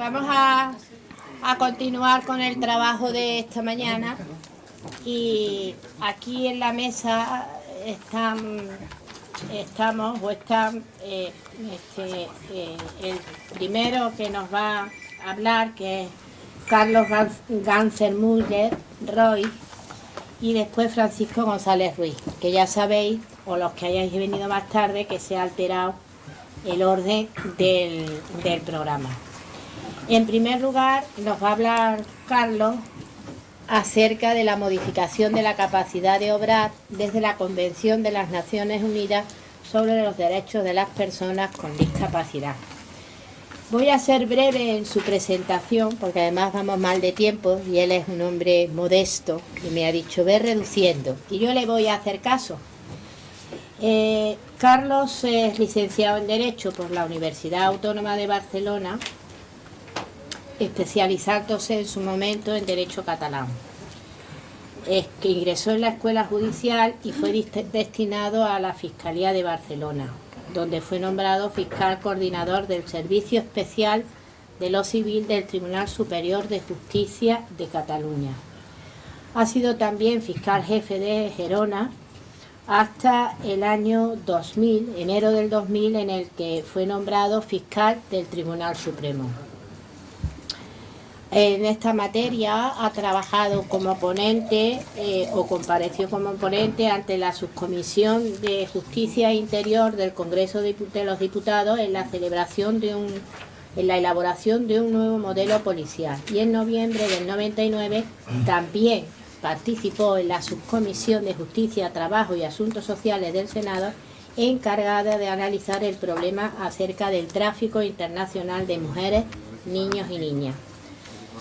Vamos a continuar con el trabajo de esta mañana y aquí en la mesa está el primero que nos va a hablar, que es Carlos Ganser-Müller Roy, y después Francisco González Ruiz, que ya sabéis, o los que hayáis venido más tarde, que se ha alterado el orden del programa. En primer lugar, nos va a hablar Carlos acerca de la modificación de la capacidad de obrar desde la Convención de las Naciones Unidas sobre los derechos de las personas con discapacidad. Voy a ser breve en su presentación, porque además vamos mal de tiempo y él es un hombre modesto y me ha dicho, ve reduciendo, y yo le voy a hacer caso. Carlos es licenciado en Derecho por la Universidad Autónoma de Barcelona, especializándose en su momento en Derecho Catalán. Es que ingresó en la Escuela Judicial y fue destinado a la Fiscalía de Barcelona, donde fue nombrado fiscal coordinador del Servicio Especial de lo Civil del Tribunal Superior de Justicia de Cataluña. Ha sido también fiscal jefe de Gerona hasta el año 2000, enero del 2000, en el que fue nombrado fiscal del Tribunal Supremo. En esta materia ha trabajado como ponente o compareció como ponente ante la Subcomisión de Justicia Interior del Congreso de los Diputados en la elaboración de un nuevo modelo policial. Y en noviembre del 99 también participó en la Subcomisión de Justicia, Trabajo y Asuntos Sociales del Senado, encargada de analizar el problema acerca del tráfico internacional de mujeres, niños y niñas.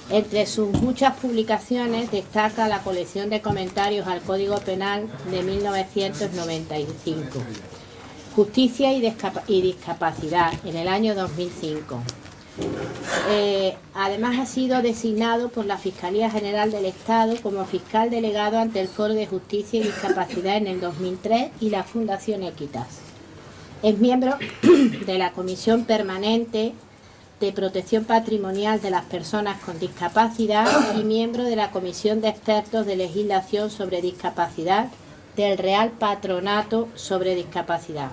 Entre sus muchas publicaciones destaca la colección de comentarios al Código Penal de 1995, Justicia y Discapacidad, en el año 2005. Además ha sido designado por la Fiscalía General del Estado como fiscal delegado ante el Foro de Justicia y Discapacidad en el 2003 y la Fundación Equitas. Es miembro de la Comisión Permanente de Protección Patrimonial de las Personas con Discapacidad y miembro de la Comisión de Expertos de Legislación sobre Discapacidad del Real Patronato sobre Discapacidad.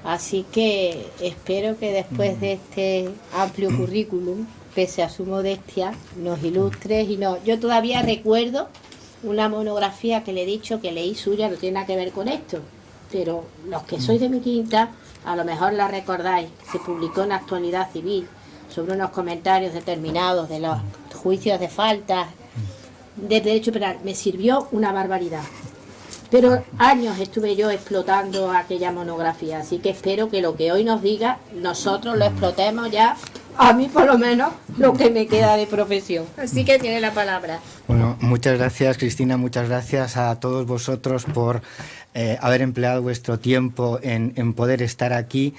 Así que espero que después de este amplio currículum, pese a su modestia, nos ilustres. Yo todavía recuerdo una monografía que le he dicho que leí suya, no tiene nada que ver con esto, pero los que sois de mi quinta a lo mejor la recordáis. Se publicó en Actualidad Civil sobre unos comentarios determinados de los juicios de faltas de derecho penal. Me sirvió una barbaridad, pero años estuve yo explotando aquella monografía, así que espero que lo que hoy nos diga nosotros lo explotemos ya, a mí por lo menos lo que me queda de profesión. Así que tiene la palabra. Bueno, muchas gracias, Cristina, muchas gracias a todos vosotros por haber empleado vuestro tiempo en poder estar aquí,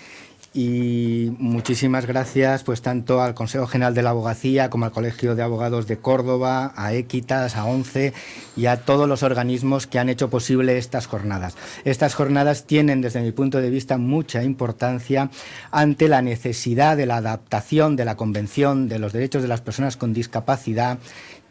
y muchísimas gracias pues tanto al Consejo General de la Abogacía como al Colegio de Abogados de Córdoba, a Equitas, a ONCE y a todos los organismos que han hecho posible estas jornadas. Estas jornadas tienen, desde mi punto de vista, mucha importancia ante la necesidad de la adaptación de la Convención de los Derechos de las Personas con Discapacidad,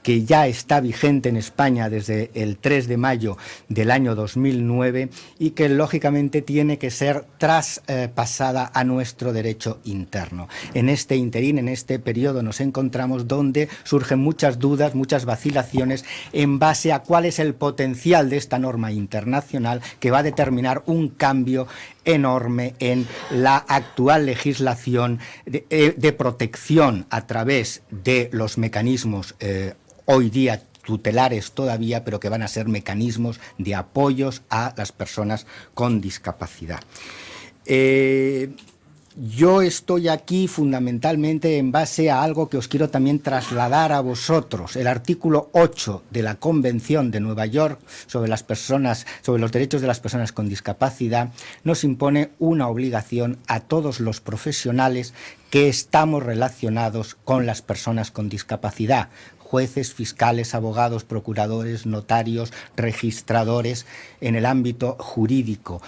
que ya está vigente en España desde el 3 de mayo del año 2009 y que lógicamente tiene que ser traspasada a nuestro derecho interno. En este interín, en este periodo nos encontramos donde surgen muchas dudas, muchas vacilaciones en base a cuál es el potencial de esta norma internacional que va a determinar un cambio enorme en la actual legislación de protección a través de los mecanismos hoy día tutelares todavía, pero que van a ser mecanismos de apoyos a las personas con discapacidad. Yo estoy aquí fundamentalmente en base a algo que os quiero también trasladar a vosotros. El artículo 8 de la Convención de Nueva York sobre los derechos de las personas con discapacidad nos impone una obligación a todos los profesionales que estamos relacionados con las personas con discapacidad, jueces, fiscales, abogados, procuradores, notarios, registradores, en el ámbito jurídico,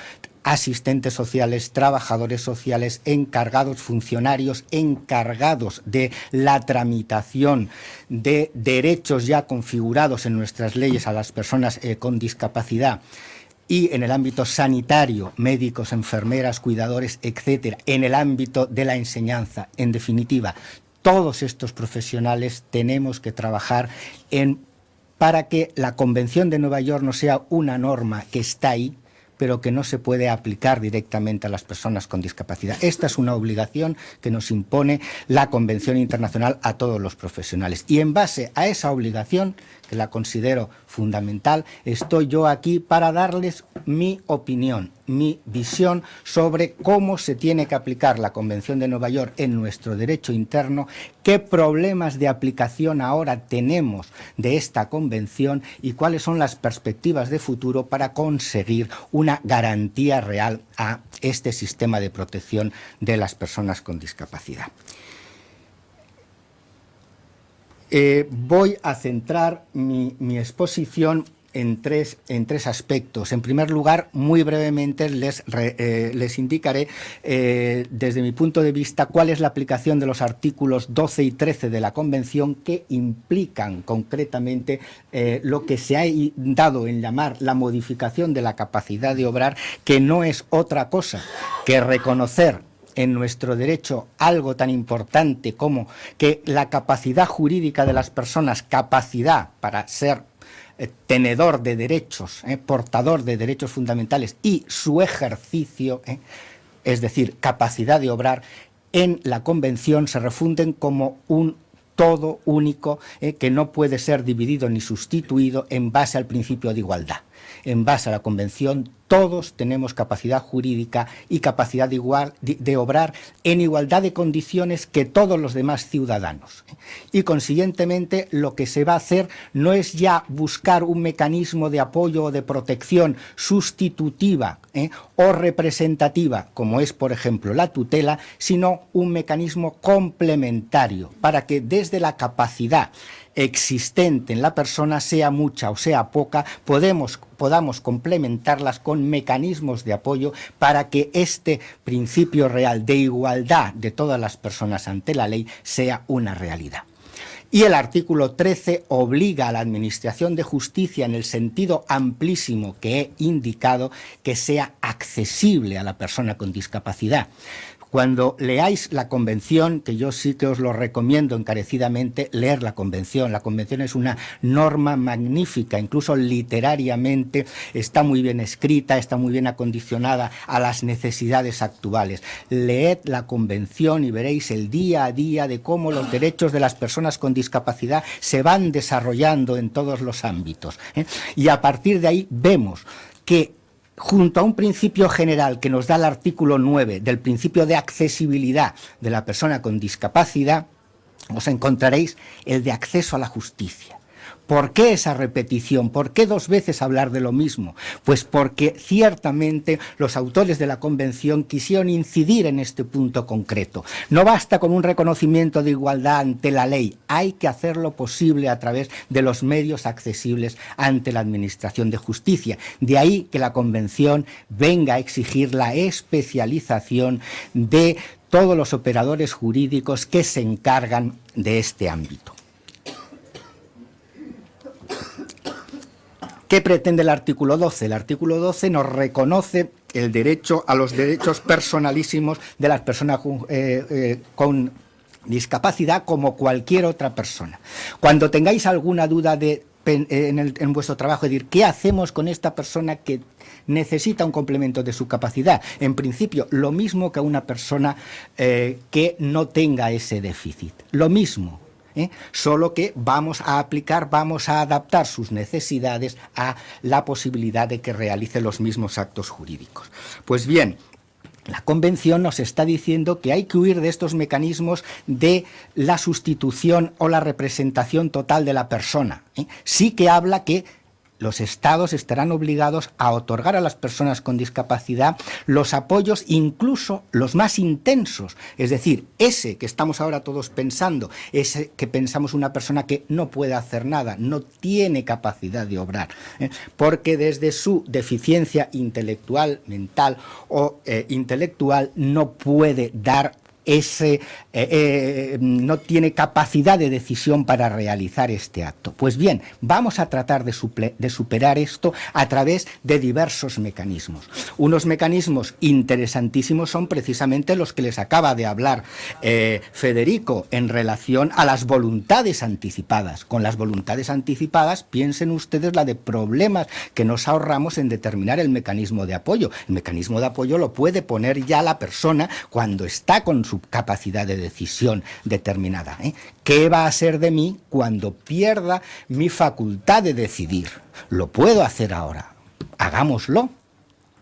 asistentes sociales, trabajadores sociales, encargados, funcionarios encargados de la tramitación de derechos ya configurados en nuestras leyes a las personas con discapacidad, y en el ámbito sanitario, médicos, enfermeras, cuidadores, etcétera, en el ámbito de la enseñanza. En definitiva, todos estos profesionales tenemos que trabajar para que la Convención de Nueva York no sea una norma que está ahí, pero que no se puede aplicar directamente a las personas con discapacidad. Esta es una obligación que nos impone la Convención Internacional a todos los profesionales. Y en base a esa obligación, que la considero fundamental, estoy yo aquí para darles mi opinión, mi visión sobre cómo se tiene que aplicar la Convención de Nueva York en nuestro derecho interno, qué problemas de aplicación ahora tenemos de esta Convención y cuáles son las perspectivas de futuro para conseguir una garantía real a este sistema de protección de las personas con discapacidad. Voy a centrar mi exposición en tres aspectos. En primer lugar, muy brevemente les indicaré desde mi punto de vista cuál es la aplicación de los artículos 12 y 13 de la Convención, que implican concretamente lo que se ha dado en llamar la modificación de la capacidad de obrar, que no es otra cosa que reconocer en nuestro derecho algo tan importante como que la capacidad jurídica de las personas, capacidad para ser tenedor de derechos, portador de derechos fundamentales, y su ejercicio, es decir, capacidad de obrar, en la Convención se refunden como un todo único que no puede ser dividido ni sustituido en base al principio de igualdad. En base a la Convención, todos tenemos capacidad jurídica y capacidad de obrar en igualdad de condiciones que todos los demás ciudadanos. Y consiguientemente lo que se va a hacer no es ya buscar un mecanismo de apoyo o de protección sustitutiva o representativa, como es por ejemplo la tutela, sino un mecanismo complementario para que desde la capacidad existente en la persona, sea mucha o sea poca, podamos complementarlas con mecanismos de apoyo para que este principio real de igualdad de todas las personas ante la ley sea una realidad. Y el artículo 13 obliga a la Administración de Justicia, en el sentido amplísimo que he indicado, que sea accesible a la persona con discapacidad. Cuando leáis la Convención, que yo sí que os lo recomiendo encarecidamente, leer la Convención. La Convención es una norma magnífica, incluso literariamente está muy bien escrita, está muy bien acondicionada a las necesidades actuales. Leed la Convención y veréis el día a día de cómo los derechos de las personas con discapacidad se van desarrollando en todos los ámbitos. Y a partir de ahí vemos que, junto a un principio general que nos da el artículo 9 del principio de accesibilidad de la persona con discapacidad, os encontraréis el de acceso a la justicia. ¿Por qué esa repetición? ¿Por qué dos veces hablar de lo mismo? Pues porque ciertamente los autores de la Convención quisieron incidir en este punto concreto. No basta con un reconocimiento de igualdad ante la ley, hay que hacerlo posible a través de los medios accesibles ante la Administración de Justicia. De ahí que la Convención venga a exigir la especialización de todos los operadores jurídicos que se encargan de este ámbito. ¿Qué pretende el artículo 12? El artículo 12 nos reconoce el derecho a los derechos personalísimos de las personas con discapacidad como cualquier otra persona. Cuando tengáis alguna duda en vuestro trabajo, es decir, ¿qué hacemos con esta persona que necesita un complemento de su capacidad? En principio, lo mismo que a una persona que no tenga ese déficit. Lo mismo. Solo que vamos a adaptar sus necesidades a la posibilidad de que realice los mismos actos jurídicos. Pues bien, la Convención nos está diciendo que hay que huir de estos mecanismos de la sustitución o la representación total de la persona. Sí que habla que los estados estarán obligados a otorgar a las personas con discapacidad los apoyos, incluso los más intensos. Es decir, ese que estamos ahora todos pensando, ese que pensamos una persona que no puede hacer nada, no tiene capacidad de obrar, porque desde su deficiencia intelectual, mental o intelectual no puede dar no tiene capacidad de decisión para realizar este acto. Pues bien, vamos a tratar de superar esto a través de diversos mecanismos. Unos mecanismos interesantísimos son precisamente los que les acaba de hablar Federico en relación a las voluntades anticipadas. Con las voluntades anticipadas, piensen ustedes la de problemas que nos ahorramos en determinar el mecanismo de apoyo. El mecanismo de apoyo lo puede poner ya la persona cuando está con su capacidad de decisión determinada. ¿Qué va a ser de mí cuando pierda mi facultad de decidir? Lo puedo hacer ahora. Hagámoslo.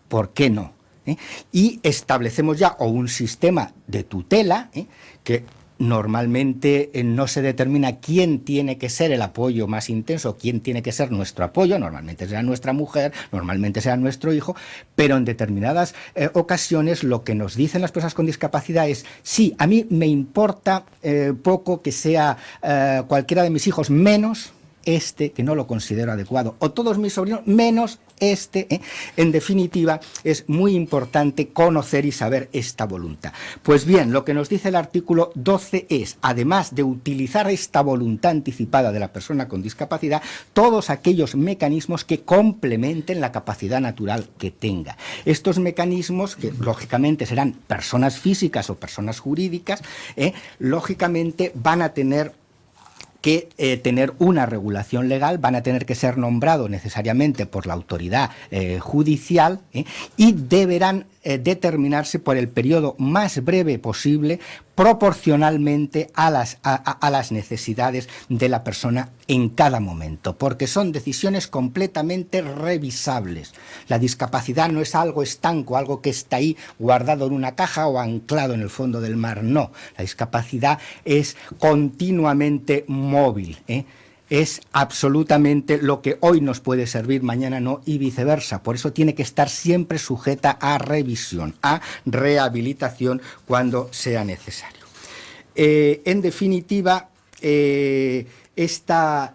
¿Por qué no? Y establecemos ya un sistema de tutela que normalmente no se determina quién tiene que ser el apoyo más intenso, quién tiene que ser nuestro apoyo, normalmente será nuestra mujer, normalmente será nuestro hijo, pero en determinadas ocasiones lo que nos dicen las personas con discapacidad es: sí, a mí me importa poco que sea cualquiera de mis hijos, menos este, que no lo considero adecuado, o todos mis sobrinos, menos este. En definitiva, es muy importante conocer y saber esta voluntad. Pues bien, lo que nos dice el artículo 12 es, además de utilizar esta voluntad anticipada de la persona con discapacidad, todos aquellos mecanismos que complementen la capacidad natural que tenga. Estos mecanismos, que lógicamente serán personas físicas o personas jurídicas, lógicamente van a tener que tener una regulación legal, van a tener que ser nombrados necesariamente por la autoridad judicial y deberán determinarse por el periodo más breve posible, proporcionalmente a las necesidades de la persona en cada momento, porque son decisiones completamente revisables. La discapacidad no es algo estanco, algo que está ahí guardado en una caja o anclado en el fondo del mar, no. La discapacidad es continuamente móvil, es absolutamente lo que hoy nos puede servir, mañana no, y viceversa. Por eso tiene que estar siempre sujeta a revisión, a rehabilitación cuando sea necesario. En definitiva, esta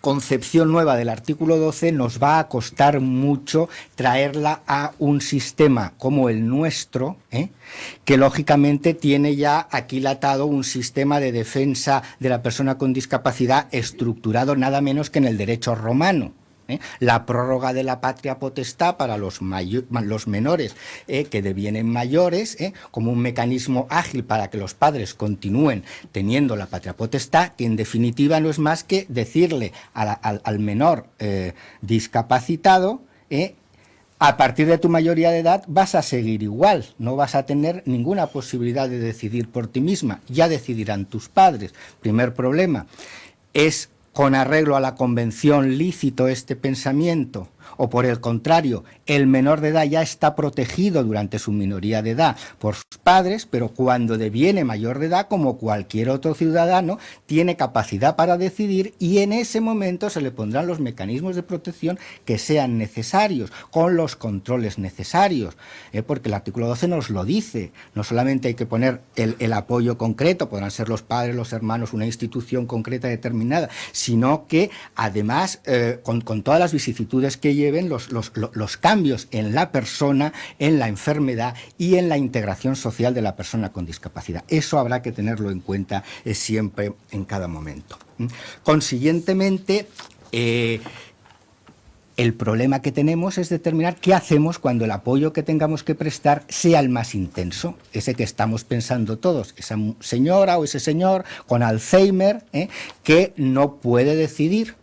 concepción nueva del artículo 12 nos va a costar mucho traerla a un sistema como el nuestro, que lógicamente tiene ya aquilatado un sistema de defensa de la persona con discapacidad estructurado nada menos que en el derecho romano. La prórroga de la patria potestad para los menores que devienen mayores, como un mecanismo ágil para que los padres continúen teniendo la patria potestad, que en definitiva no es más que decirle al menor discapacitado: a partir de tu mayoría de edad vas a seguir igual, no vas a tener ninguna posibilidad de decidir por ti misma, ya decidirán tus padres. Primer problema, ¿es con arreglo a la convención lícito este pensamiento? O por el contrario, el menor de edad ya está protegido durante su minoría de edad por sus padres, pero cuando deviene mayor de edad, como cualquier otro ciudadano, tiene capacidad para decidir, y en ese momento se le pondrán los mecanismos de protección que sean necesarios, con los controles necesarios, porque el artículo 12 nos lo dice. No solamente hay que poner el apoyo concreto, podrán ser los padres, los hermanos, una institución concreta determinada, sino que además con todas las vicisitudes que lleven los cambios en la persona, en la enfermedad y en la integración social de la persona con discapacidad. Eso habrá que tenerlo en cuenta siempre, en cada momento. Consiguientemente, el problema que tenemos es determinar qué hacemos cuando el apoyo que tengamos que prestar sea el más intenso, ese que estamos pensando todos, esa señora o ese señor con Alzheimer, que no puede decidir.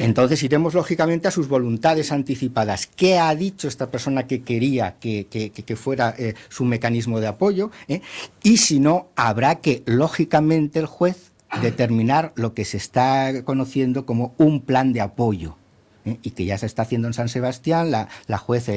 Entonces iremos lógicamente a sus voluntades anticipadas. ¿Qué ha dicho esta persona que quería que fuera su mecanismo de apoyo? Y si no, habrá que lógicamente el juez determinar lo que se está conociendo como un plan de apoyo. y que ya se está haciendo en San Sebastián, la juez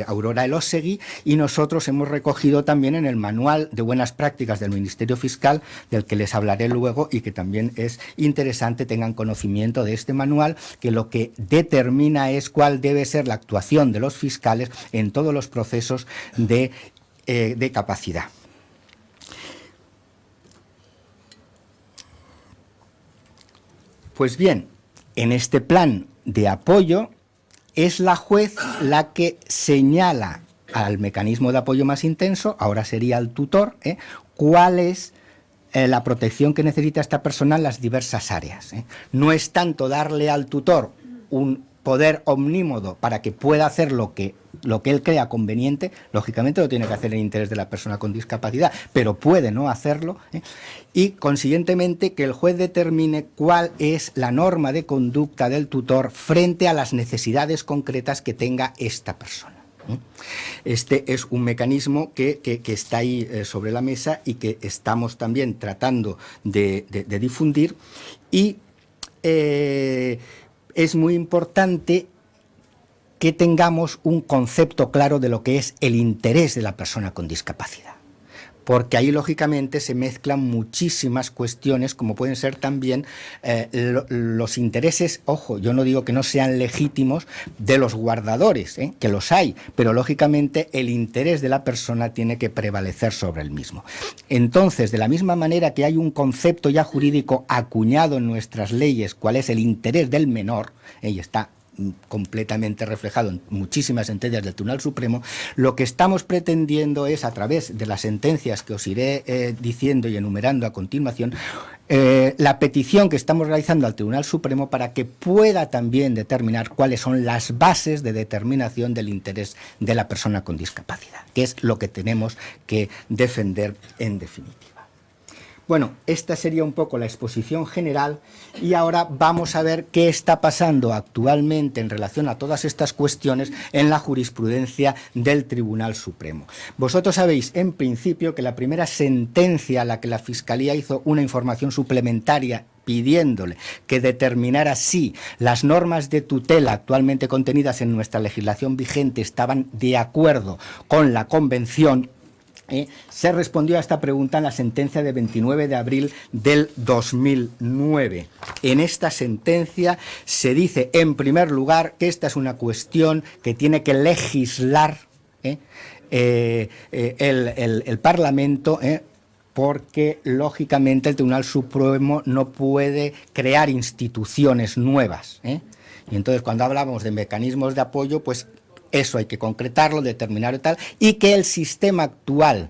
Aurora Elósegui, y nosotros hemos recogido también en el Manual de Buenas Prácticas del Ministerio Fiscal, del que les hablaré luego y que también es interesante tengan conocimiento de este manual, que lo que determina es cuál debe ser la actuación de los fiscales en todos los procesos de capacidad. Pues bien, en este plan de apoyo es la juez la que señala al mecanismo de apoyo más intenso, ahora sería el tutor, cuál es la protección que necesita esta persona en las diversas áreas. No es tanto darle al tutor un poder omnímodo para que pueda hacer lo que él crea conveniente, lógicamente lo tiene que hacer en interés de la persona con discapacidad, pero puede no hacerlo, y consiguientemente que el juez determine cuál es la norma de conducta del tutor frente a las necesidades concretas que tenga esta persona. Este es un mecanismo que está ahí sobre la mesa y que estamos también tratando de difundir, y es muy importante que tengamos un concepto claro de lo que es el interés de la persona con discapacidad, porque ahí lógicamente se mezclan muchísimas cuestiones, como pueden ser también los intereses, ojo, yo no digo que no sean legítimos, de los guardadores, que los hay, pero lógicamente el interés de la persona tiene que prevalecer sobre el mismo. Entonces, de la misma manera que hay un concepto ya jurídico acuñado en nuestras leyes, cuál es el interés del menor, y está completamente reflejado en muchísimas sentencias del Tribunal Supremo, lo que estamos pretendiendo es, a través de las sentencias que os iré diciendo y enumerando a continuación, la petición que estamos realizando al Tribunal Supremo para que pueda también determinar cuáles son las bases de determinación del interés de la persona con discapacidad, que es lo que tenemos que defender en definitiva. Bueno, esta sería un poco la exposición general, y ahora vamos a ver qué está pasando actualmente en relación a todas estas cuestiones en la jurisprudencia del Tribunal Supremo. Vosotros sabéis, en principio, que la primera sentencia a la que la Fiscalía hizo una información suplementaria pidiéndole que determinara si las normas de tutela actualmente contenidas en nuestra legislación vigente estaban de acuerdo con la Convención, se respondió a esta pregunta en la sentencia de 29 de abril del 2009. En esta sentencia se dice, en primer lugar, que esta es una cuestión que tiene que legislar el Parlamento, porque, lógicamente, el Tribunal Supremo no puede crear instituciones nuevas. Y entonces, cuando hablamos de mecanismos de apoyo, pues eso hay que concretarlo, determinarlo y tal, y que el sistema actual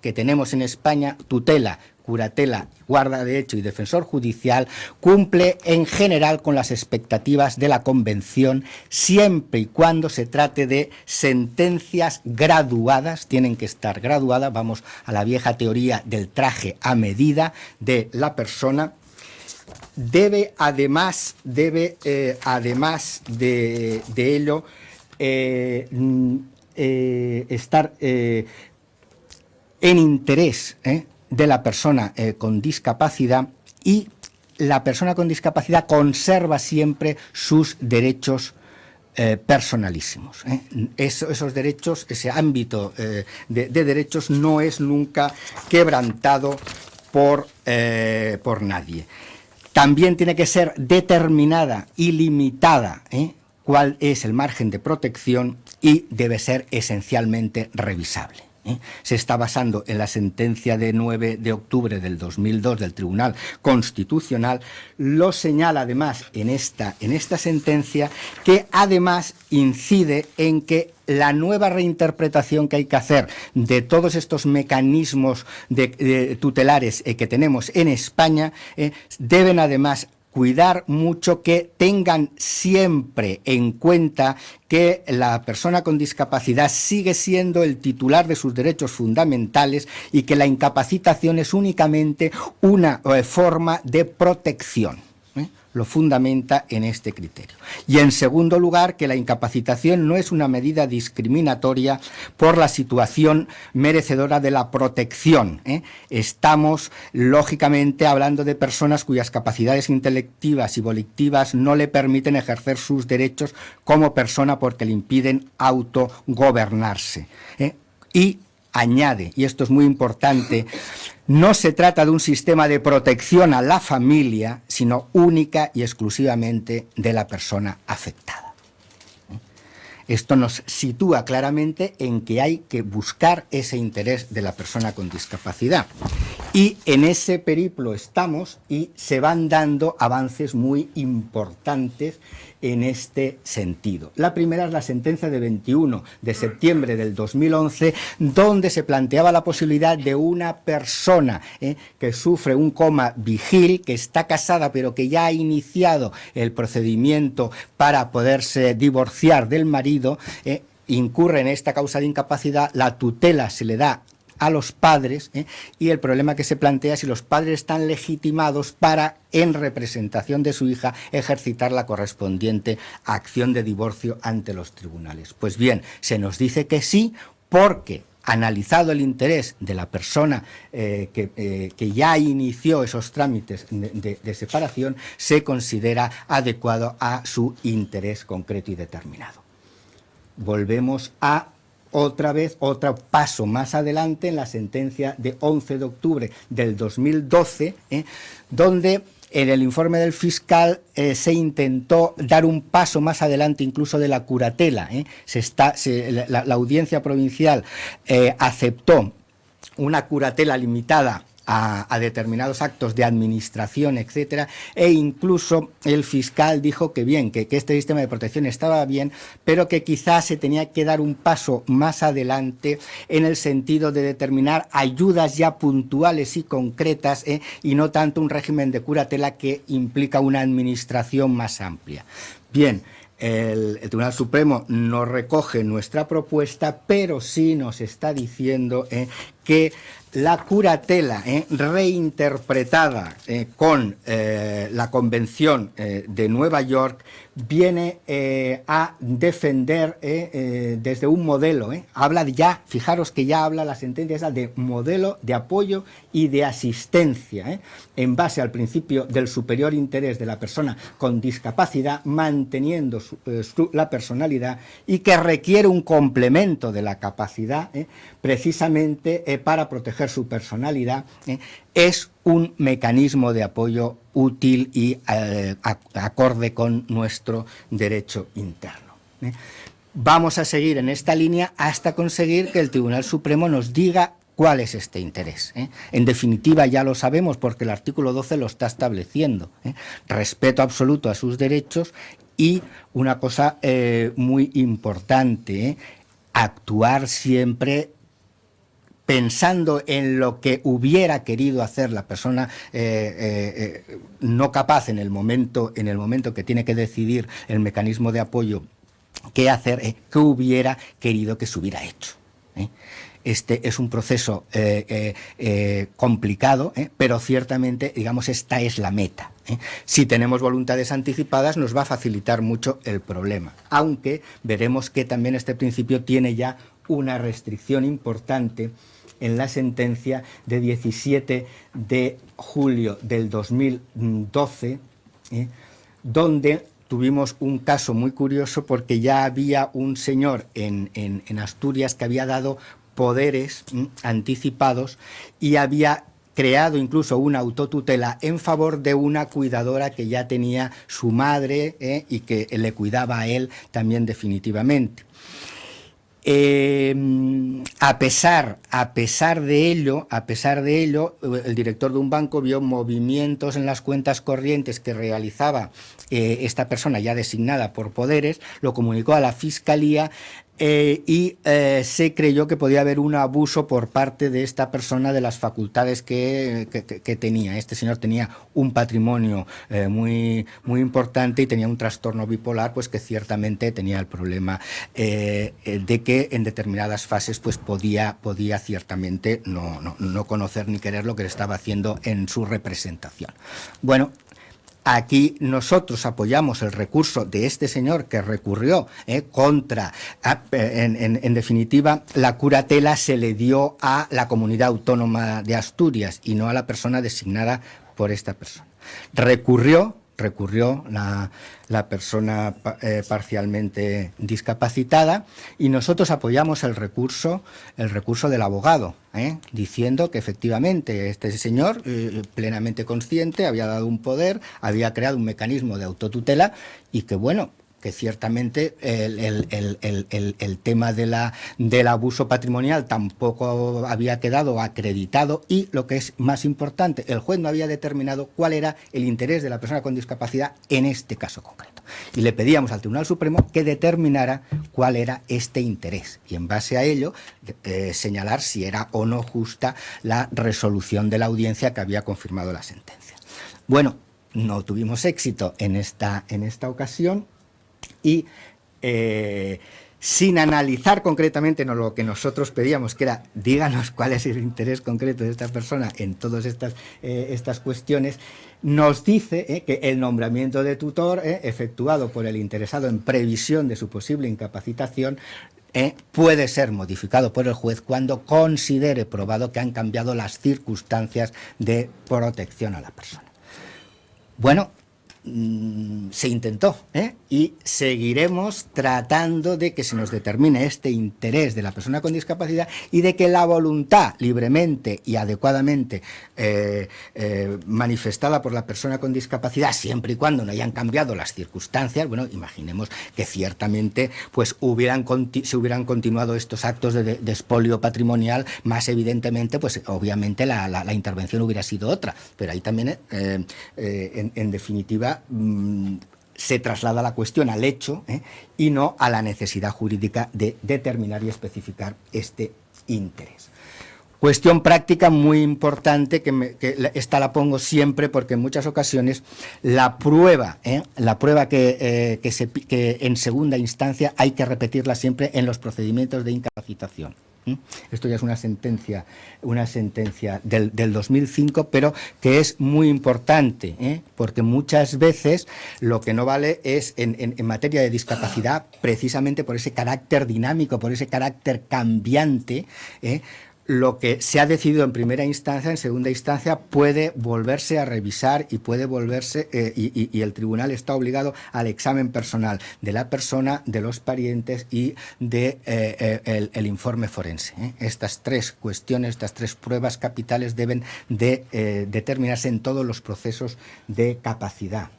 que tenemos en España, tutela, curatela, guarda de hecho y defensor judicial, cumple en general con las expectativas de la Convención, siempre y cuando se trate de sentencias graduadas, tienen que estar graduadas, vamos a la vieja teoría del traje a medida de la persona. Debe además de ello estar en interés de la persona con discapacidad, y la persona con discapacidad conserva siempre sus derechos personalísimos. Esos derechos, ese ámbito de derechos no es nunca quebrantado por nadie. También tiene que ser determinada y limitada cuál es el margen de protección, y debe ser esencialmente revisable. Se está basando en la sentencia de 9 de octubre del 2002 del Tribunal Constitucional. Lo señala además en esta sentencia, que además incide en que la nueva reinterpretación que hay que hacer de todos estos mecanismos tutelares que tenemos en España deben además cuidar mucho que tengan siempre en cuenta que la persona con discapacidad sigue siendo el titular de sus derechos fundamentales, y que la incapacitación es únicamente una forma de protección. lo fundamenta en este criterio. Y en segundo lugar, que la incapacitación no es una medida discriminatoria por la situación merecedora de la protección. Estamos, lógicamente, hablando de personas cuyas capacidades intelectivas y volitivas no le permiten ejercer sus derechos como persona porque le impiden autogobernarse. Y añade, y esto es muy importante, no se trata de un sistema de protección a la familia, sino única y exclusivamente de la persona afectada. Esto nos sitúa claramente en que hay que buscar ese interés de la persona con discapacidad. Y en ese periplo estamos y se van dando avances muy importantes en este sentido. La primera es la sentencia de 21 de septiembre del 2011, donde se planteaba la posibilidad de una persona que sufre un coma vigil, que está casada pero que ya ha iniciado el procedimiento para poderse divorciar del marido, incurre en esta causa de incapacidad, la tutela se le da a los padres, y el problema que se plantea es si los padres están legitimados para, en representación de su hija, ejercitar la correspondiente acción de divorcio ante los tribunales. Pues bien, se nos dice que sí, porque analizado el interés de la persona que ya inició esos trámites de separación, se considera adecuado a su interés concreto y determinado. Volvemos a otra vez, otro paso más adelante en la sentencia de 11 de octubre del 2012, donde en el informe del fiscal se intentó dar un paso más adelante incluso de la curatela. La audiencia provincial aceptó una curatela limitada a determinados actos de administración, etcétera, e incluso el fiscal dijo que bien, que este sistema de protección estaba bien, pero que quizás se tenía que dar un paso más adelante en el sentido de determinar ayudas ya puntuales y concretas, y no tanto un régimen de curatela que implica una administración más amplia. Bien, el Tribunal Supremo no recoge nuestra propuesta, pero sí nos está diciendo que la curatela reinterpretada con la Convención de Nueva York viene a defender desde un modelo, habla ya, fijaros que ya habla la sentencia esa de modelo de apoyo y de asistencia, en base al principio del superior interés de la persona con discapacidad, manteniendo la personalidad, y que requiere un complemento de la capacidad precisamente para proteger su personalidad, es un mecanismo de apoyo útil y acorde con nuestro derecho interno. Vamos a seguir en esta línea hasta conseguir que el Tribunal Supremo nos diga cuál es este interés. En definitiva, ya lo sabemos porque el artículo 12 lo está estableciendo. Respeto absoluto a sus derechos y una cosa muy importante, actuar siempre pensando en lo que hubiera querido hacer la persona no capaz en el momento que tiene que decidir el mecanismo de apoyo qué hacer, qué hubiera querido que se hubiera hecho. Este es un proceso complicado, pero ciertamente, digamos, esta es la meta. Si tenemos voluntades anticipadas nos va a facilitar mucho el problema, aunque veremos que también este principio tiene ya una restricción importante en la sentencia de 17 de julio del 2012, donde tuvimos un caso muy curioso porque ya había un señor en Asturias que había dado poderes anticipados y había creado incluso una autotutela en favor de una cuidadora que ya tenía su madre y que le cuidaba a él también definitivamente. A pesar de ello, el director de un banco vio movimientos en las cuentas corrientes que realizaba esta persona ya designada por poderes, lo comunicó a la Fiscalía y se creyó que podía haber un abuso por parte de esta persona de las facultades que tenía. Este señor tenía un patrimonio muy importante y tenía un trastorno bipolar, pues que ciertamente tenía el problema de que en determinadas fases pues podía ciertamente no conocer ni querer lo que le estaba haciendo en su representación. Bueno, Aquí nosotros apoyamos el recurso de este señor que recurrió contra, en definitiva, la curatela se le dio a la Comunidad Autónoma de Asturias y no a la persona designada por esta persona. Recurrió la persona parcialmente discapacitada y nosotros apoyamos el recurso del abogado, diciendo que efectivamente este señor, plenamente consciente, había dado un poder, había creado un mecanismo de autotutela y que, bueno, que ciertamente el tema del abuso patrimonial tampoco había quedado acreditado y, lo que es más importante, el juez no había determinado cuál era el interés de la persona con discapacidad en este caso concreto. Y le pedíamos al Tribunal Supremo que determinara cuál era este interés y, en base a ello, señalar si era o no justa la resolución de la audiencia que había confirmado la sentencia. Bueno, no tuvimos éxito en esta ocasión. Y sin analizar concretamente lo que nosotros pedíamos, que era díganos cuál es el interés concreto de esta persona en todas estas cuestiones, nos dice que el nombramiento de tutor efectuado por el interesado en previsión de su posible incapacitación puede ser modificado por el juez cuando considere probado que han cambiado las circunstancias de protección a la persona. Bueno, se intentó y seguiremos tratando de que se nos determine este interés de la persona con discapacidad y de que la voluntad libremente y adecuadamente manifestada por la persona con discapacidad, siempre y cuando no hayan cambiado las circunstancias, bueno, imaginemos que ciertamente pues se hubieran continuado estos actos de expolio patrimonial, más evidentemente, pues obviamente la intervención hubiera sido otra, pero ahí también en definitiva se traslada la cuestión al hecho y no a la necesidad jurídica de determinar y especificar este interés. Cuestión práctica muy importante, que esta la pongo siempre porque en muchas ocasiones la prueba que en segunda instancia hay que repetirla siempre en los procedimientos de incapacitación. Esto ya es una sentencia del 2005, pero que es muy importante, porque muchas veces lo que no vale es, en materia de discapacidad, precisamente por ese carácter dinámico, por ese carácter cambiante, lo que se ha decidido en primera instancia, en segunda instancia, puede volverse a revisar y puede volverse, y el tribunal está obligado al examen personal de la persona, de los parientes y de el informe forense. Estas tres cuestiones, estas tres pruebas capitales deben de determinarse en todos los procesos de capacidad.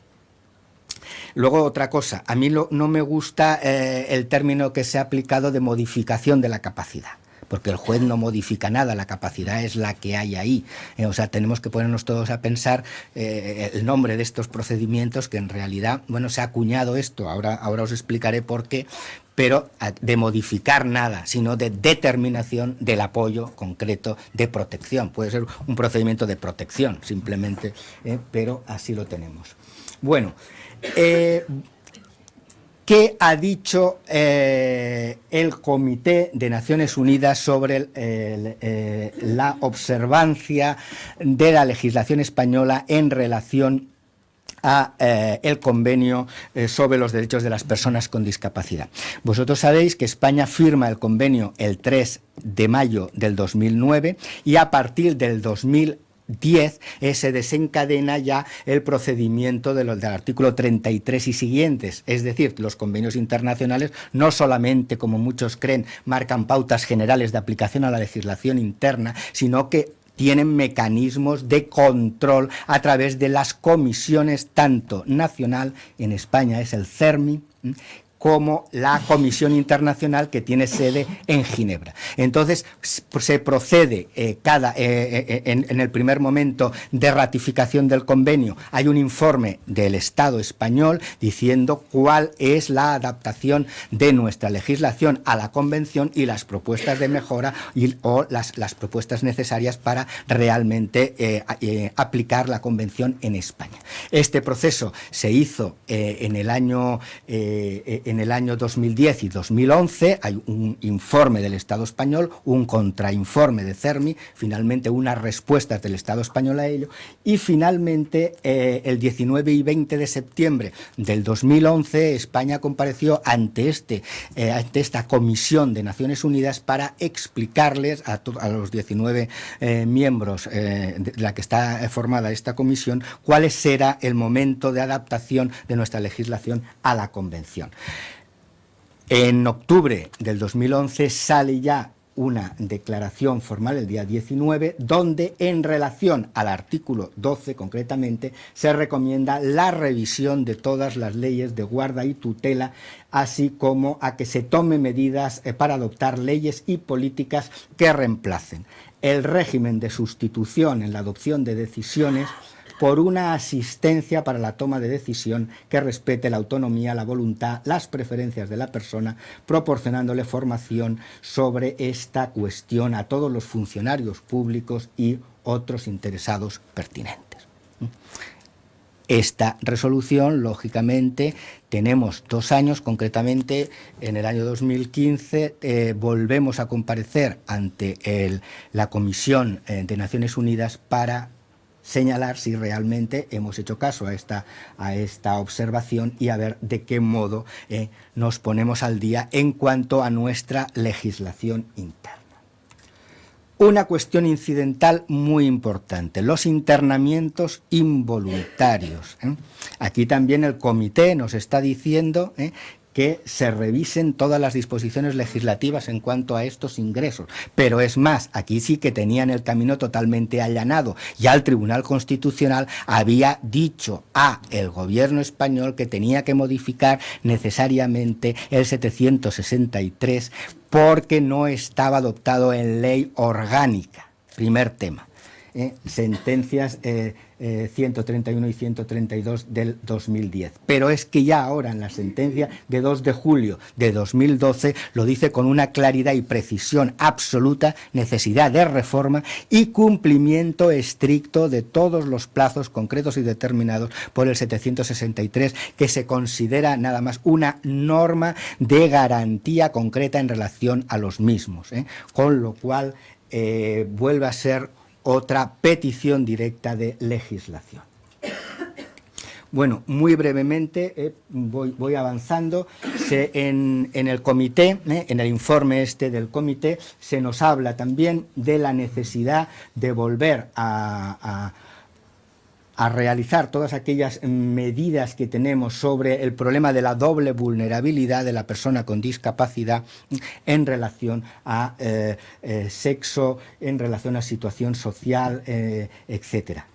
Luego, otra cosa, a mí no me gusta el término que se ha aplicado de modificación de la capacidad, porque el juez no modifica nada, la capacidad es la que hay ahí. O sea, tenemos que ponernos todos a pensar el nombre de estos procedimientos, que en realidad, bueno, se ha acuñado esto, ahora os explicaré por qué, pero de modificar nada, sino de determinación del apoyo concreto de protección. Puede ser un procedimiento de protección, simplemente, pero así lo tenemos. Bueno, ¿qué ha dicho el Comité de Naciones Unidas sobre la observancia de la legislación española en relación a el convenio sobre los derechos de las personas con discapacidad? Vosotros sabéis que España firma el convenio el 3 de mayo del 2009 y a partir del 2010 se desencadena ya el procedimiento del artículo 33 y siguientes, es decir, los convenios internacionales no solamente, como muchos creen, marcan pautas generales de aplicación a la legislación interna, sino que tienen mecanismos de control a través de las comisiones, tanto nacional, en España es el CERMI, como la Comisión Internacional, que tiene sede en Ginebra. Entonces, se procede en el primer momento de ratificación del convenio. Hay un informe del Estado español diciendo cuál es la adaptación de nuestra legislación a la Convención y las propuestas de mejora o las propuestas necesarias para realmente aplicar la Convención en España. Este proceso se hizo en el año en el año 2010 y 2011 hay un informe del Estado español, un contrainforme de CERMI, finalmente unas respuestas del Estado español a ello, y finalmente el 19 y 20 de septiembre del 2011 España compareció ante esta Comisión de Naciones Unidas para explicarles a los 19 miembros de la que está formada esta comisión cuál será el momento de adaptación de nuestra legislación a la Convención. En octubre del 2011 sale ya una declaración formal el día 19, donde en relación al artículo 12 concretamente se recomienda la revisión de todas las leyes de guarda y tutela, así como a que se tomen medidas para adoptar leyes y políticas que reemplacen el régimen de sustitución en la adopción de decisiones por una asistencia para la toma de decisión que respete la autonomía, la voluntad, las preferencias de la persona, proporcionándole formación sobre esta cuestión a todos los funcionarios públicos y otros interesados pertinentes. Esta resolución, lógicamente, tenemos 2 años, concretamente en el año 2015 volvemos a comparecer ante la Comisión de Naciones Unidas para señalar si realmente hemos hecho caso a esta observación y a ver de qué modo nos ponemos al día en cuanto a nuestra legislación interna. Una cuestión incidental muy importante, los internamientos involuntarios. Aquí también el comité nos está diciendo que se revisen todas las disposiciones legislativas en cuanto a estos ingresos. Pero es más, aquí sí que tenían el camino totalmente allanado. Ya el Tribunal Constitucional había dicho a el gobierno español que tenía que modificar necesariamente el 763 porque no estaba adoptado en ley orgánica. Primer tema. Sentencias 131 y 132 del 2010. Pero es que ya ahora en la sentencia de 2 de julio de 2012 lo dice con una claridad y precisión absoluta, necesidad de reforma y cumplimiento estricto de todos los plazos concretos y determinados por el 763, que se considera nada más una norma de garantía concreta en relación a los mismos, con lo cual vuelve a ser otra petición directa de legislación. Bueno, muy brevemente voy avanzando. En el comité, en el informe del comité, se nos habla también de la necesidad de volver a realizar todas aquellas medidas que tenemos sobre el problema de la doble vulnerabilidad de la persona con discapacidad en relación a sexo, en relación a situación social, etcétera,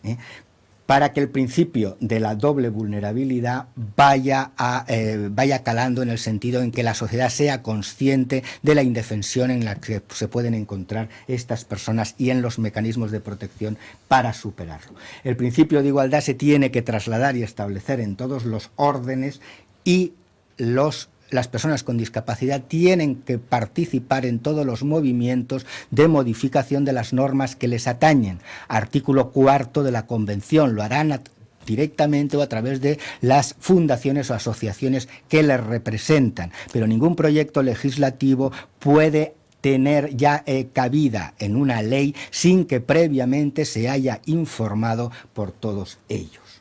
para que el principio de la doble vulnerabilidad vaya calando en el sentido en que la sociedad sea consciente de la indefensión en la que se pueden encontrar estas personas y en los mecanismos de protección para superarlo. El principio de igualdad se tiene que trasladar y establecer en todos los órdenes y las personas con discapacidad tienen que participar en todos los movimientos de modificación de las normas que les atañen. Artículo 4 de la Convención, lo harán directamente o a través de las fundaciones o asociaciones que les representan, pero ningún proyecto legislativo puede tener ya cabida en una ley sin que previamente se haya informado por todos ellos.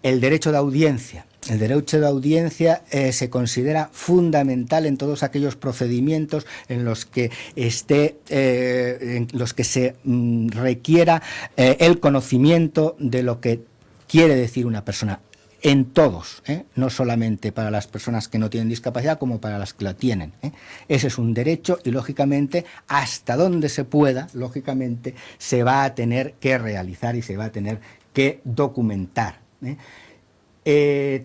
El derecho de audiencia. El derecho de audiencia se considera fundamental en todos aquellos procedimientos en los que se requiera el conocimiento de lo que quiere decir una persona. En todos, no solamente para las personas que no tienen discapacidad como para las que la tienen. Ese es un derecho y, lógicamente, hasta donde se pueda, lógicamente, se va a tener que realizar y se va a tener que documentar.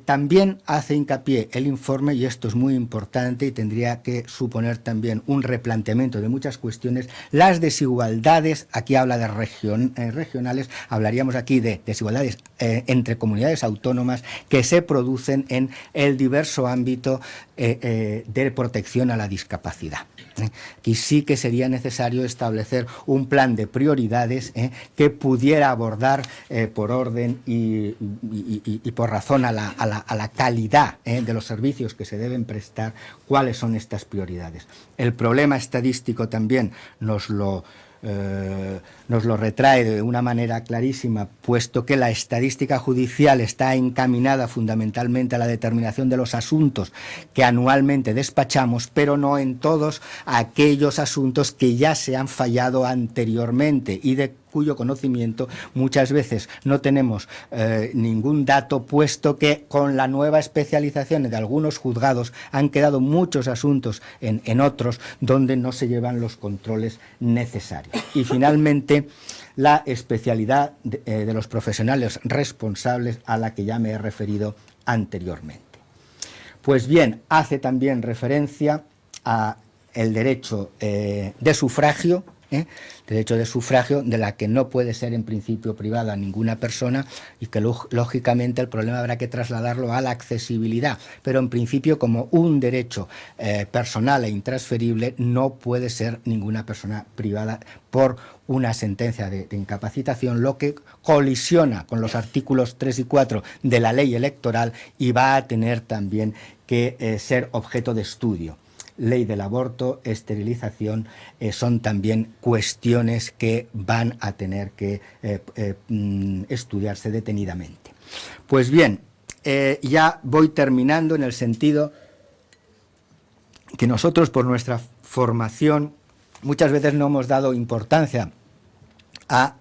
También hace hincapié el informe, y esto es muy importante y tendría que suponer también un replanteamiento de muchas cuestiones, las desigualdades. Aquí habla de regionales, hablaríamos aquí de desigualdades entre comunidades autónomas que se producen en el diverso ámbito de protección a la discapacidad. Aquí sí que sería necesario establecer un plan de prioridades que pudiera abordar por orden y por razón a la calidad de los servicios que se deben prestar, cuáles son estas prioridades. El problema estadístico también nos lo retrae de una manera clarísima, puesto que la estadística judicial está encaminada fundamentalmente a la determinación de los asuntos que anualmente despachamos, pero no en todos aquellos asuntos que ya se han fallado anteriormente y de cuyo conocimiento muchas veces no tenemos ningún dato, puesto que con la nueva especialización de algunos juzgados han quedado muchos asuntos en otros donde no se llevan los controles necesarios. Y finalmente, la especialidad de los profesionales responsables a la que ya me he referido anteriormente. Pues bien, hace también referencia a el derecho de sufragio, derecho de sufragio de la que no puede ser en principio privada ninguna persona y que lógicamente el problema habrá que trasladarlo a la accesibilidad, pero en principio como un derecho personal e intransferible no puede ser ninguna persona privada por una sentencia de incapacitación, lo que colisiona con los artículos 3 y 4 de la ley electoral y va a tener también que ser objeto de estudio. Ley del aborto, esterilización, son también cuestiones que van a tener que estudiarse detenidamente. Pues bien, ya voy terminando en el sentido que nosotros por nuestra formación muchas veces no hemos dado importancia a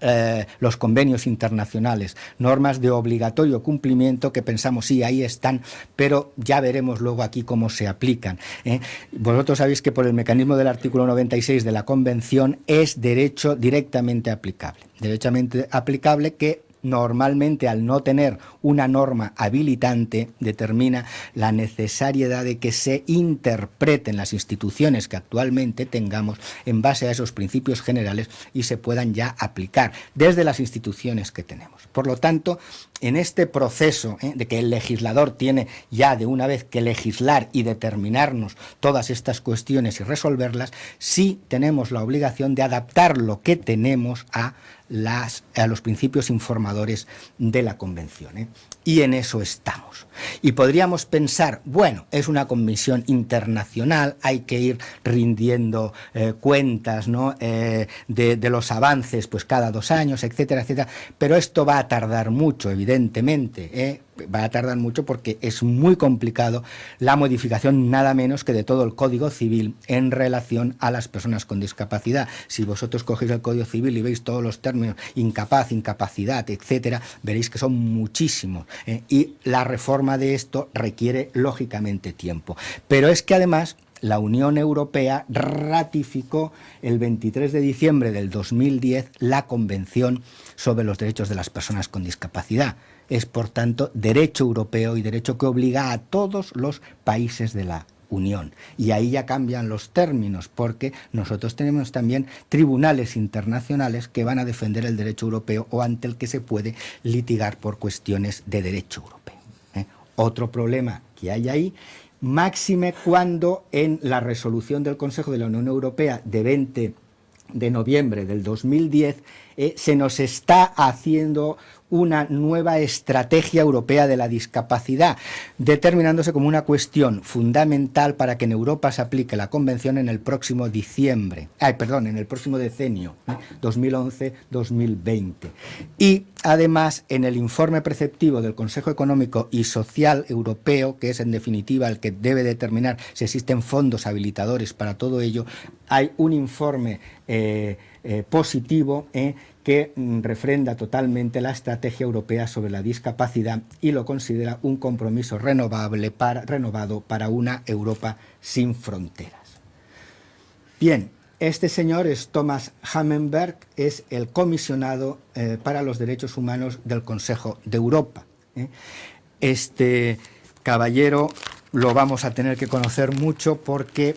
los convenios internacionales, normas de obligatorio cumplimiento que pensamos, sí, ahí están, pero ya veremos luego aquí cómo se aplican. Vosotros sabéis que por el mecanismo del artículo 96 de la Convención es derecho directamente aplicable que normalmente, al no tener una norma habilitante, determina la necesariedad de que se interpreten las instituciones que actualmente tengamos en base a esos principios generales y se puedan ya aplicar desde las instituciones que tenemos. Por lo tanto, en este proceso de que el legislador tiene ya de una vez que legislar y determinarnos todas estas cuestiones y resolverlas, sí tenemos la obligación de adaptar lo que tenemos a los principios informadores de la Convención. Y en eso estamos. Y podríamos pensar, bueno, es una convención internacional, hay que ir rindiendo cuentas, ¿no? de los avances pues cada 2 años, etcétera, etcétera, pero esto va a tardar mucho, evidentemente, va a tardar mucho porque es muy complicado la modificación nada menos que de todo el Código Civil en relación a las personas con discapacidad. Si vosotros cogéis el Código Civil y veis todos los términos, incapaz, incapacidad, etcétera, veréis que son muchísimos, y la reforma de esto requiere lógicamente tiempo. Pero es que además la Unión Europea ratificó el 23 de diciembre del 2010 la Convención sobre los Derechos de las Personas con Discapacidad. Es, por tanto, derecho europeo y derecho que obliga a todos los países de la Unión. Y ahí ya cambian los términos, porque nosotros tenemos también tribunales internacionales que van a defender el derecho europeo o ante el que se puede litigar por cuestiones de derecho europeo. Otro problema que hay ahí, máxime cuando en la resolución del Consejo de la Unión Europea de 20 de noviembre del 2010 se nos está haciendo una nueva estrategia europea de la discapacidad, determinándose como una cuestión fundamental para que en Europa se aplique la Convención en el próximo en el próximo decenio, 2011-2020. Y además, en el informe preceptivo del Consejo Económico y Social Europeo, que es en definitiva el que debe determinar si existen fondos habilitadores para todo ello, hay un informe positivo que refrenda totalmente la estrategia europea sobre la discapacidad y lo considera un compromiso renovado para una Europa sin fronteras. Bien, este señor es Thomas Hammarberg, es el comisionado para los derechos humanos del Consejo de Europa. Este caballero lo vamos a tener que conocer mucho porque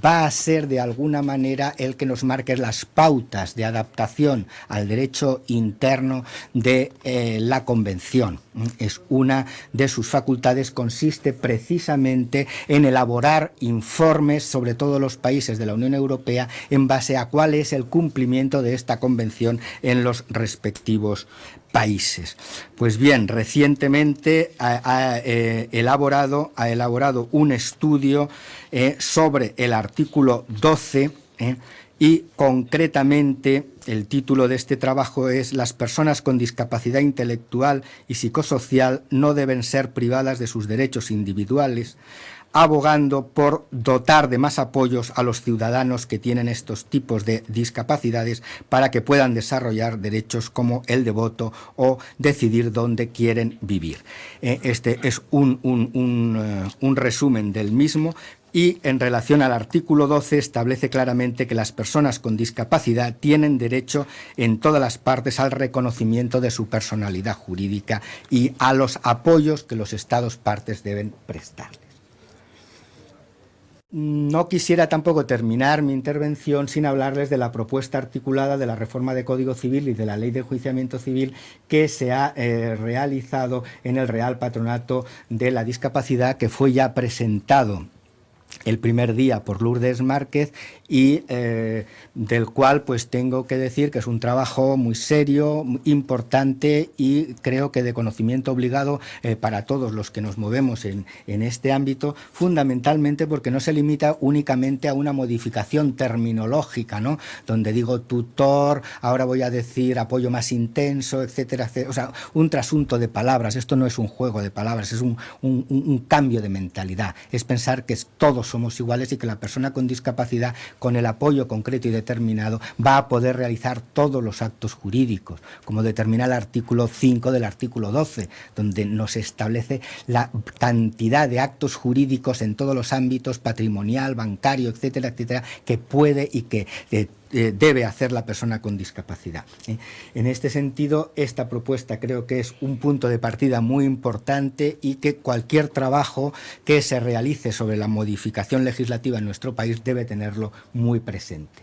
va a ser de alguna manera el que nos marque las pautas de adaptación al derecho interno de la Convención. Es una de sus facultades, consiste precisamente en elaborar informes sobre todos los países de la Unión Europea en base a cuál es el cumplimiento de esta Convención en los respectivos países. Pues bien, recientemente ha elaborado un estudio sobre el artículo 12 y concretamente el título de este trabajo es «Las personas con discapacidad intelectual y psicosocial no deben ser privadas de sus derechos individuales», abogando por dotar de más apoyos a los ciudadanos que tienen estos tipos de discapacidades para que puedan desarrollar derechos como el de voto o decidir dónde quieren vivir. Este es un resumen del mismo. Y en relación al artículo 12 establece claramente que las personas con discapacidad tienen derecho en todas las partes al reconocimiento de su personalidad jurídica y a los apoyos que los Estados partes deben prestarles. No quisiera tampoco terminar mi intervención sin hablarles de la propuesta articulada de la reforma de Código Civil y de la Ley de Enjuiciamiento Civil que se ha realizado en el Real Patronato de la Discapacidad, que fue ya presentado el primer día por Lourdes Márquez y del cual pues tengo que decir que es un trabajo muy serio, importante y creo que de conocimiento obligado para todos los que nos movemos en este ámbito, fundamentalmente porque no se limita únicamente a una modificación terminológica, ¿no? Donde digo tutor, ahora voy a decir apoyo más intenso, etcétera, etcétera. O sea, un trasunto de palabras. Esto no es un juego de palabras, es un cambio de mentalidad. Es pensar que todos somos iguales y que la persona con discapacidad, con el apoyo concreto y determinado, va a poder realizar todos los actos jurídicos, como determina el artículo 5 del artículo 12, donde nos establece la cantidad de actos jurídicos en todos los ámbitos, patrimonial, bancario, etcétera, etcétera, que puede y que debe hacer la persona con discapacidad. En este sentido, esta propuesta creo que es un punto de partida muy importante y que cualquier trabajo que se realice sobre la modificación legislativa en nuestro país debe tenerlo muy presente.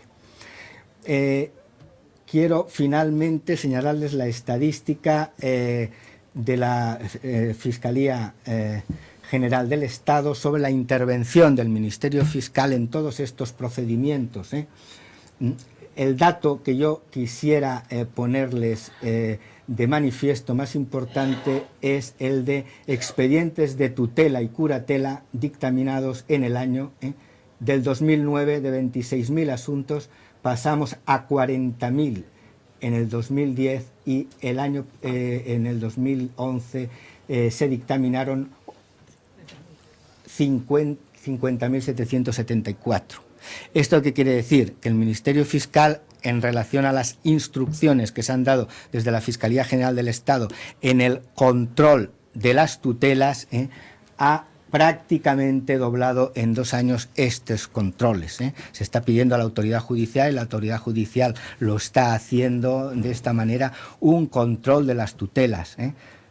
Quiero finalmente señalarles la estadística de la Fiscalía General del Estado sobre la intervención del Ministerio Fiscal en todos estos procedimientos. El dato que yo quisiera ponerles de manifiesto más importante es el de expedientes de tutela y curatela dictaminados en el año del 2009. De 26.000 asuntos pasamos a 40.000 en el 2010 y en el 2011 se dictaminaron 50.774. ¿Esto qué quiere decir? Que el Ministerio Fiscal, en relación a las instrucciones que se han dado desde la Fiscalía General del Estado en el control de las tutelas, ha prácticamente doblado en 2 años estos controles. Se está pidiendo a la autoridad judicial y la autoridad judicial lo está haciendo de esta manera, un control de las tutelas.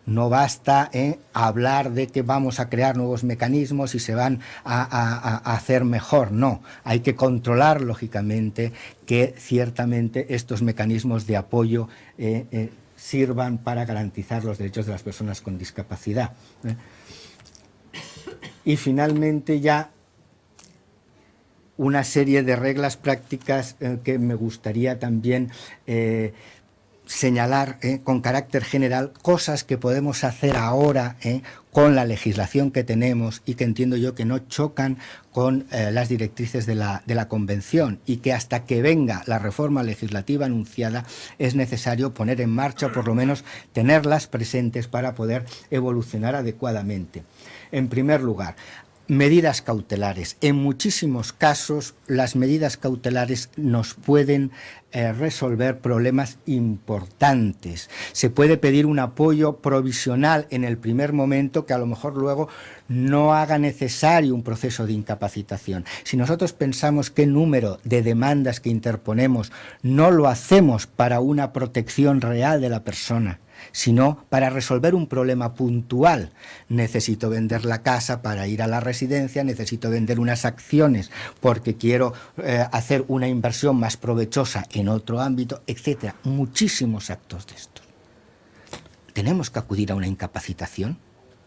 No basta hablar de que vamos a crear nuevos mecanismos y se van a hacer mejor. No, hay que controlar, lógicamente, que ciertamente estos mecanismos de apoyo sirvan para garantizar los derechos de las personas con discapacidad. Y finalmente ya una serie de reglas prácticas que me gustaría también señalar con carácter general, cosas que podemos hacer ahora con la legislación que tenemos y que entiendo yo que no chocan con las directrices de la Convención y que hasta que venga la reforma legislativa anunciada es necesario poner en marcha o por lo menos tenerlas presentes para poder evolucionar adecuadamente. En primer lugar, medidas cautelares. En muchísimos casos las medidas cautelares nos pueden resolver problemas importantes. Se puede pedir un apoyo provisional en el primer momento que a lo mejor luego no haga necesario un proceso de incapacitación. Si nosotros pensamos qué número de demandas que interponemos no lo hacemos para una protección real de la persona, sino para resolver un problema puntual. Necesito vender la casa para ir a la residencia, necesito vender unas acciones porque quiero hacer una inversión más provechosa en otro ámbito, etcétera. Muchísimos actos de estos. ¿Tenemos que acudir a una incapacitación?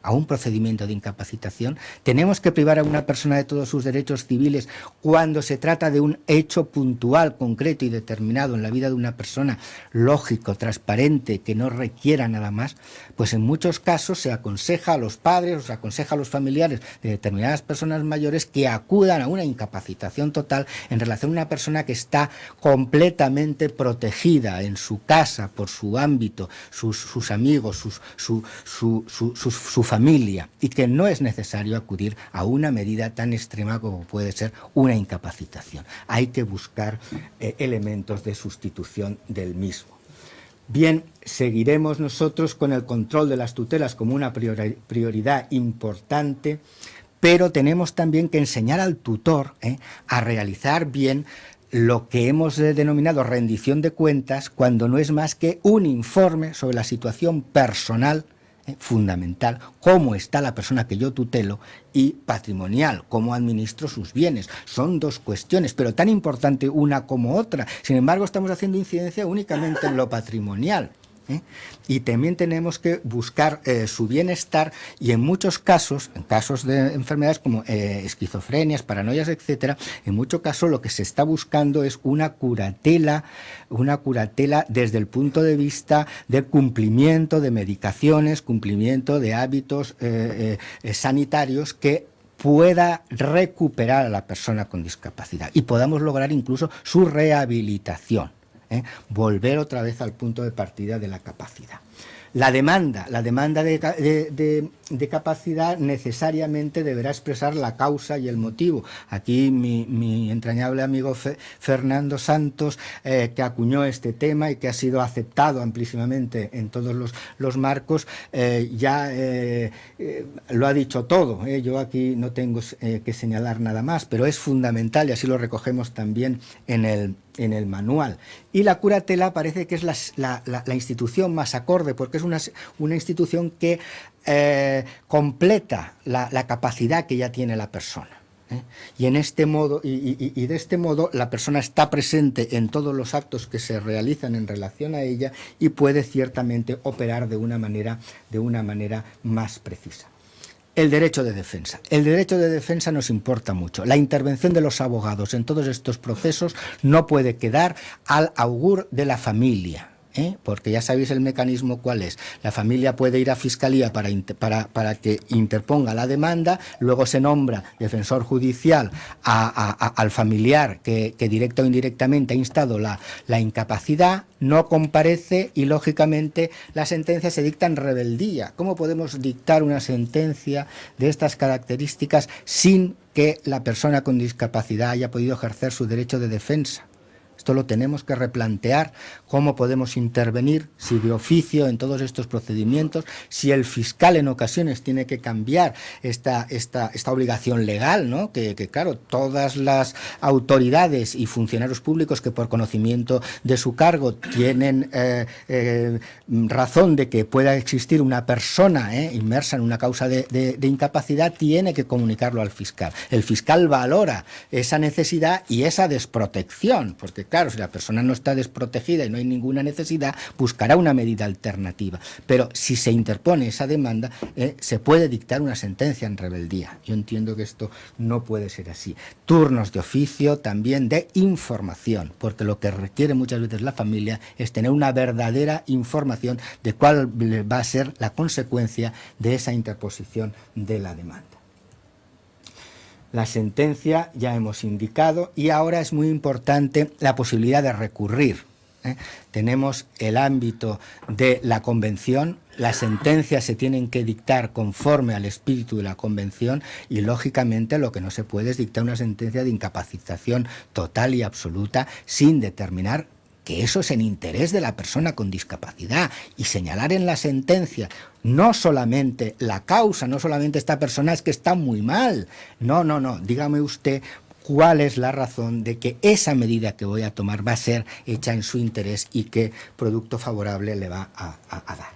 ¿A un procedimiento de incapacitación? ¿Tenemos que privar a una persona de todos sus derechos civiles cuando se trata de un hecho puntual, concreto y determinado en la vida de una persona, lógico, transparente, que no requiera nada más? Pues en muchos casos se aconseja a los padres, o se aconseja a los familiares de determinadas personas mayores que acudan a una incapacitación total en relación a una persona que está completamente protegida en su casa, por su ámbito, sus amigos, su familia, y que no es necesario acudir a una medida tan extrema como puede ser una incapacitación. Hay que buscar elementos de sustitución del mismo. Bien, seguiremos nosotros con el control de las tutelas como una prioridad importante, pero tenemos también que enseñar al tutor a realizar bien lo que hemos denominado rendición de cuentas, cuando no es más que un informe sobre la situación personal fundamental, cómo está la persona que yo tutelo, y patrimonial, cómo administro sus bienes. Son dos cuestiones, pero tan importante una como otra. Sin embargo, estamos haciendo incidencia únicamente en lo patrimonial. Y también tenemos que buscar su bienestar, y en muchos casos, en casos de enfermedades como esquizofrenias, paranoias, etcétera, en muchos casos lo que se está buscando es una curatela desde el punto de vista del cumplimiento de medicaciones, cumplimiento de hábitos sanitarios que pueda recuperar a la persona con discapacidad y podamos lograr incluso su rehabilitación. Volver otra vez al punto de partida de la capacidad. La demanda de capacidad necesariamente deberá expresar la causa y el motivo. Aquí mi entrañable amigo Fernando Santos, que acuñó este tema y que ha sido aceptado amplísimamente en todos los marcos, ya lo ha dicho todo. Yo aquí no tengo que señalar nada más, pero es fundamental, y así lo recogemos también en el manual. Y la curatela parece que es la institución más acorde, porque es una institución que completa la capacidad que ya tiene la persona. Y en este modo, y de este modo la persona está presente en todos los actos que se realizan en relación a ella y puede ciertamente operar de una manera más precisa. El derecho de defensa. El derecho de defensa nos importa mucho. La intervención de los abogados en todos estos procesos no puede quedar al augur de la familia. Porque ya sabéis el mecanismo cuál es. La familia puede ir a Fiscalía para que interponga la demanda, luego se nombra defensor judicial al familiar que directa o indirectamente ha instado la incapacidad, no comparece y lógicamente la sentencia se dicta en rebeldía. ¿Cómo podemos dictar una sentencia de estas características sin que la persona con discapacidad haya podido ejercer su derecho de defensa? Esto lo tenemos que replantear, cómo podemos intervenir, si de oficio en todos estos procedimientos, si el fiscal en ocasiones tiene que cambiar esta obligación legal, ¿no? Que claro, todas las autoridades y funcionarios públicos que por conocimiento de su cargo tienen razón de que pueda existir una persona inmersa en una causa de incapacidad, tiene que comunicarlo al fiscal. El fiscal valora esa necesidad y esa desprotección, porque claro, si la persona no está desprotegida y no hay ninguna necesidad, buscará una medida alternativa. Pero si se interpone esa demanda, se puede dictar una sentencia en rebeldía. Yo entiendo que esto no puede ser así. Turnos de oficio, también de información, porque lo que requiere muchas veces la familia es tener una verdadera información de cuál va a ser la consecuencia de esa interposición de la demanda. La sentencia ya hemos indicado, y ahora es muy importante la posibilidad de recurrir. Tenemos el ámbito de la Convención, las sentencias se tienen que dictar conforme al espíritu de la Convención y, lógicamente, lo que no se puede es dictar una sentencia de incapacitación total y absoluta sin determinar que eso es en interés de la persona con discapacidad, y señalar en la sentencia no solamente la causa, no solamente esta persona es que está muy mal, no, dígame usted cuál es la razón de que esa medida que voy a tomar va a ser hecha en su interés y qué producto favorable le va a dar.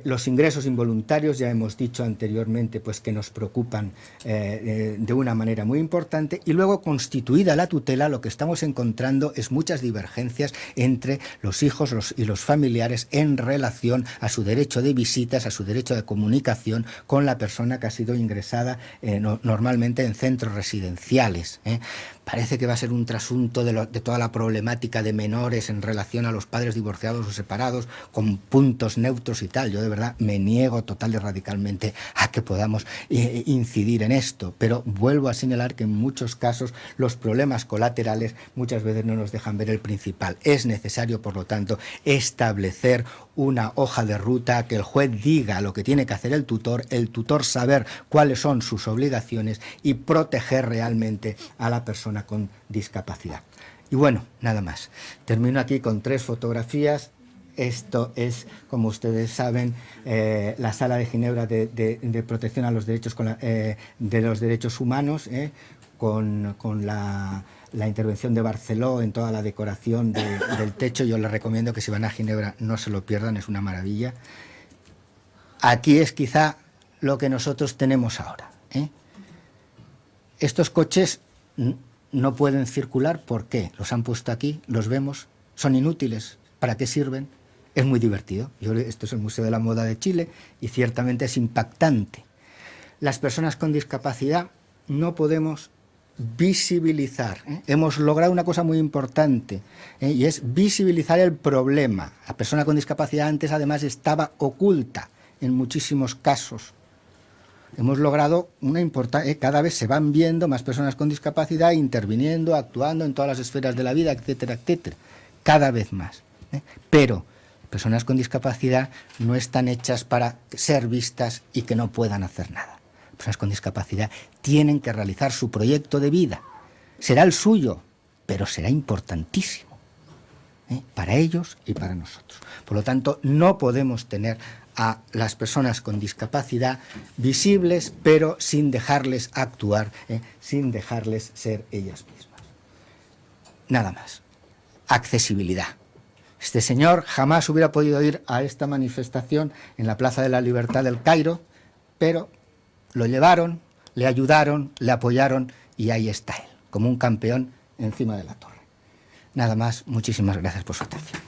Los ingresos involuntarios, ya hemos dicho anteriormente, pues que nos preocupan de una manera muy importante. Y luego, constituida la tutela, lo que estamos encontrando es muchas divergencias entre los hijos y los familiares en relación a su derecho de visitas, a su derecho de comunicación con la persona que ha sido ingresada normalmente en centros residenciales. Parece que va a ser un trasunto de toda la problemática de menores en relación a los padres divorciados o separados, con puntos neutros y tal. Yo de verdad me niego total y radicalmente a que podamos incidir en esto, pero vuelvo a señalar que en muchos casos los problemas colaterales muchas veces no nos dejan ver el principal. Es necesario, por lo tanto, establecer una hoja de ruta, que el juez diga lo que tiene que hacer el tutor saber cuáles son sus obligaciones y proteger realmente a la persona con discapacidad. Y bueno, nada más. Termino aquí con 3 fotografías. Esto es, como ustedes saben, la Sala de Ginebra de protección a los derechos, de los derechos humanos, con la intervención de Barceló en toda la decoración del techo. Yo les recomiendo que si van a Ginebra no se lo pierdan, es una maravilla. Aquí es quizá lo que nosotros tenemos ahora. Estos coches no pueden circular. ¿Por qué? Los han puesto aquí, los vemos, son inútiles. ¿Para qué sirven? Es muy divertido. Esto es el Museo de la Moda de Chile y ciertamente es impactante. Las personas con discapacidad no podemos visibilizar. Hemos logrado una cosa muy importante, y es visibilizar el problema. La persona con discapacidad antes además estaba oculta en muchísimos casos. Hemos logrado una importante, cada vez se van viendo más personas con discapacidad interviniendo, actuando en todas las esferas de la vida, etcétera, etcétera, cada vez más. Pero personas con discapacidad no están hechas para ser vistas y que no puedan hacer nada. Personas con discapacidad tienen que realizar su proyecto de vida. Será el suyo, pero será importantísimo para ellos y para nosotros. Por lo tanto, no podemos tener a las personas con discapacidad visibles, pero sin dejarles actuar, sin dejarles ser ellas mismas. Nada más. Accesibilidad. Este señor jamás hubiera podido ir a esta manifestación en la Plaza de la Libertad del Cairo, pero lo llevaron, le ayudaron, le apoyaron y ahí está él, como un campeón encima de la torre. Nada más, muchísimas gracias por su atención.